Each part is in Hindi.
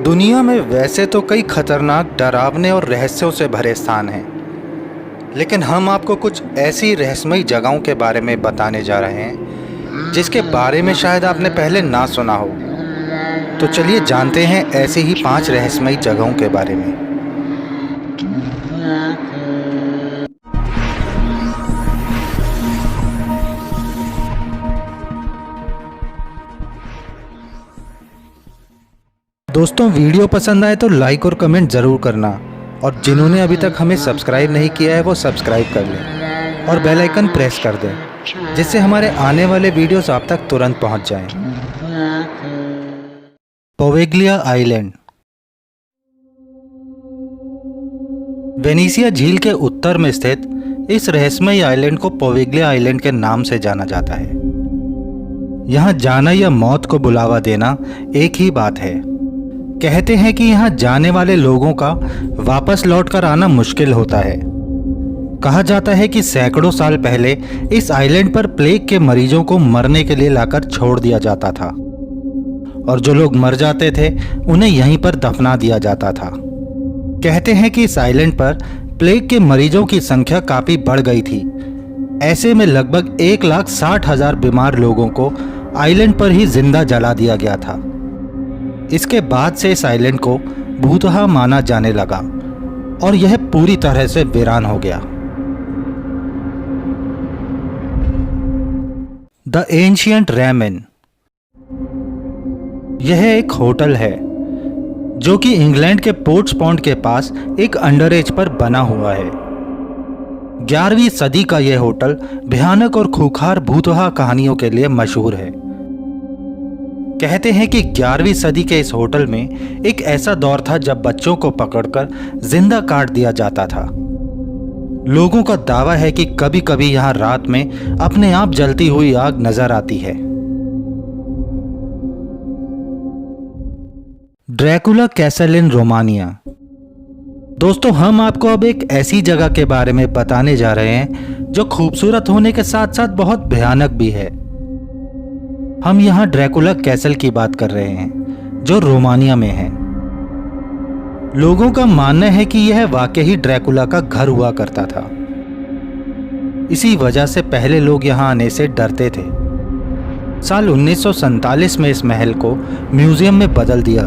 दुनिया में वैसे तो कई खतरनाक, डरावने और रहस्यों से भरे स्थान हैं, लेकिन हम आपको कुछ ऐसी रहस्यमयी जगहों के बारे में बताने जा रहे हैं जिसके बारे में शायद आपने पहले ना सुना हो। तो चलिए जानते हैं ऐसे ही 5 रहस्यमयी जगहों के बारे में। दोस्तों, वीडियो पसंद आए तो लाइक और कमेंट ज़रूर करना, और जिन्होंने अभी तक हमें सब्सक्राइब नहीं किया है वो सब्सक्राइब कर लें और बेल आइकन प्रेस कर दें, जिससे हमारे आने वाले वीडियोस आप तक तुरंत पहुंच जाएं। Poveglia island. वेनेसिया झील के उत्तर में स्थित इस रहस्यमयी आइलैंड को पोवेग्लिया आइलैंड के नाम से जाना जाता है। यहाँ जाना या मौत को बुलावा देना एक ही बात है। कहते हैं कि यहाँ जाने वाले लोगों का वापस लौटकर आना मुश्किल होता है। कहा जाता है कि सैकड़ों साल पहले इस आइलैंड पर प्लेग के मरीजों को मरने के लिए लाकर छोड़ दिया जाता था, और जो लोग मर जाते थे उन्हें यहीं पर दफना दिया जाता था। कहते हैं कि इस आइलैंड पर प्लेग के मरीजों की संख्या काफी बढ़ गई थी। ऐसे में लगभग 1,60,000 बीमार लोगों को आइलैंड पर ही जिंदा जला दिया गया था। इसके बाद से इस आइलैंड को भूतहा माना जाने लगा और यह पूरी तरह से वीरान हो गया। The ancient ramen. यह एक होटल है जो कि इंग्लैंड के पोर्ट्स पॉन्ड के पास एक अंडरएज पर बना हुआ है। 11वीं सदी का यह होटल भयानक और खूंखार भूतहा कहानियों के लिए मशहूर है। कहते हैं कि 11वीं सदी के इस होटल में एक ऐसा दौर था जब बच्चों को पकड़कर जिंदा काट दिया जाता था। लोगों का दावा है कि कभी कभी यहां रात में अपने आप जलती हुई आग नजर आती है। ड्रैकुला कैसल इन रोमानिया। दोस्तों, हम आपको अब एक ऐसी जगह के बारे में बताने जा रहे हैं जो खूबसूरत होने के साथ साथ बहुत भयानक भी है। हम यहाँ ड्रैकुला कैसल की बात कर रहे हैं जो रोमानिया में है। लोगों का मानना है कि यह वाकई ड्रैकुला का घर हुआ करता था। इसी वजह से पहले लोग यहाँ आने से डरते थे। साल 1947 में इस महल को म्यूजियम में बदल दिया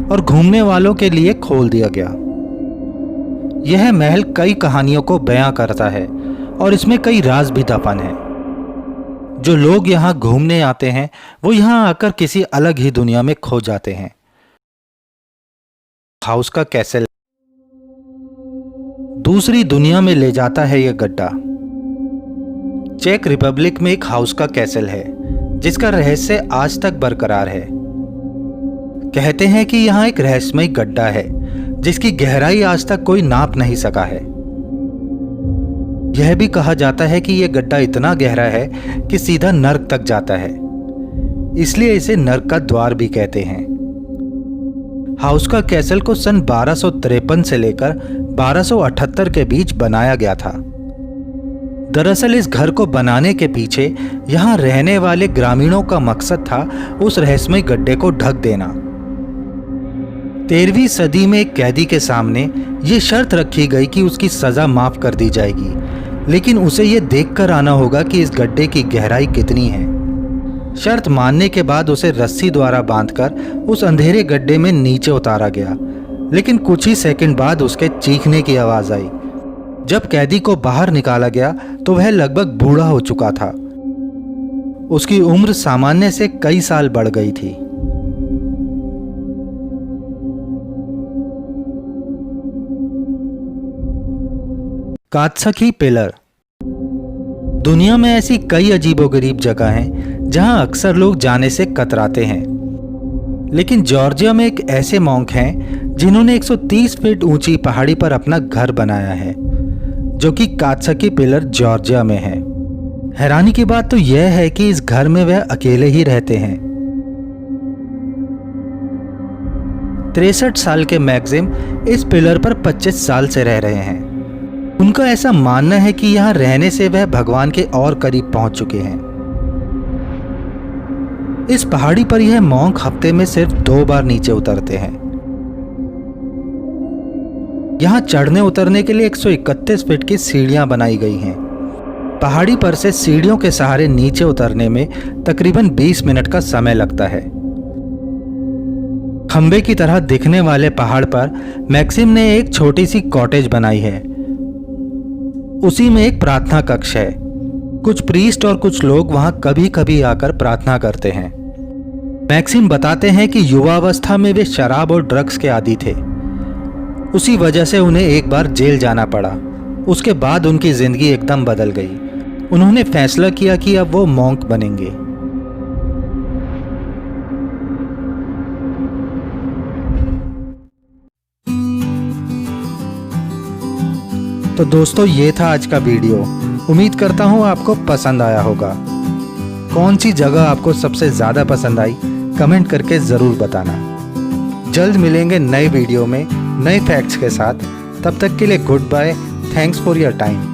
और घूमने वालों के लिए खोल दिया गया। यह महल कई कहानियों को बयां करता है और इसमें कई राज भी दफन हैं। जो लोग यहाँ घूमने आते हैं वो यहाँ आकर किसी अलग ही दुनिया में खो जाते हैं। हाउस का कैसल। दूसरी दुनिया में ले जाता है यह गड्ढा। चेक रिपब्लिक में एक हाउस का कैसल है जिसका रहस्य आज तक बरकरार है। कहते हैं कि यहाँ एक रहस्यमयी गड्ढा है जिसकी गहराई आज तक कोई नाप नहीं सका है। यह भी कहा जाता है कि यह गड्ढा इतना गहरा है कि सीधा नर्क तक जाता है, इसलिए इसे नर्क का द्वार भी कहते हैं। हाउस का कैसल को सन 1253 से लेकर 1278 के बीच बनाया गया था। दरअसल इस घर को बनाने के पीछे यहाँ रहने वाले ग्रामीणों का मकसद था उस रहस्यमयी गड्ढे को ढक देना। 13वीं सदी में एक कैदी के सामने ये शर्त रखी गई कि उसकी सजा माफ कर दी जाएगी, लेकिन उसे ये देखकर आना होगा कि इस गड्ढे की गहराई कितनी है। शर्त मानने के बाद उसे रस्सी द्वारा बांधकर उस अंधेरे गड्ढे में नीचे उतारा गया, लेकिन कुछ ही सेकंड बाद उसके चीखने की आवाज आई। जब कैदी को बाहर निकाला गया तो वह लगभग बूढ़ा हो चुका था। उसकी उम्र सामान्य से कई साल बढ़ गई थी। कात्सकी पिलर। दुनिया में ऐसी कई अजीबोगरीब जगह हैं जहां अक्सर लोग जाने से कतराते हैं, लेकिन जॉर्जिया में एक ऐसे मॉन्क हैं जिन्होंने 130 फीट ऊंची पहाड़ी पर अपना घर बनाया है, जो कि कात्सकी पिलर जॉर्जिया में है। हैरानी की बात तो यह है कि इस घर में वह अकेले ही रहते हैं। 63 साल के मैक्सिम इस पिलर पर 25 साल से रह रहे हैं। उनका ऐसा मानना है कि यहाँ रहने से वह भगवान के और करीब पहुंच चुके हैं। इस पहाड़ी पर यह मॉन्क हफ्ते में सिर्फ 2 बार नीचे उतरते हैं। यहाँ चढ़ने उतरने के लिए 131 फीट की सीढ़ियाँ बनाई गई हैं। पहाड़ी पर से सीढ़ियों के सहारे नीचे उतरने में तकरीबन 20 मिनट का समय लगता है। खंबे की तरह दिखने वाले पहाड़ पर मैक्सिम ने एक छोटी सी कॉटेज बनाई है। उसी में एक प्रार्थना कक्ष है। कुछ प्रीस्ट और कुछ लोग वहां कभी कभी आकर प्रार्थना करते हैं। मैक्सिम बताते हैं कि युवावस्था में वे शराब और ड्रग्स के आदी थे। उसी वजह से उन्हें एक बार जेल जाना पड़ा। उसके बाद उनकी जिंदगी एकदम बदल गई। उन्होंने फैसला किया कि अब वो मॉन्क बनेंगे। तो दोस्तों, ये था आज का वीडियो। उम्मीद करता हूँ आपको पसंद आया होगा। कौन सी जगह आपको सबसे ज़्यादा पसंद आई, कमेंट करके ज़रूर बताना। जल्द मिलेंगे नए वीडियो में नए फैक्ट्स के साथ। तब तक के लिए good bye. Thanks for your time.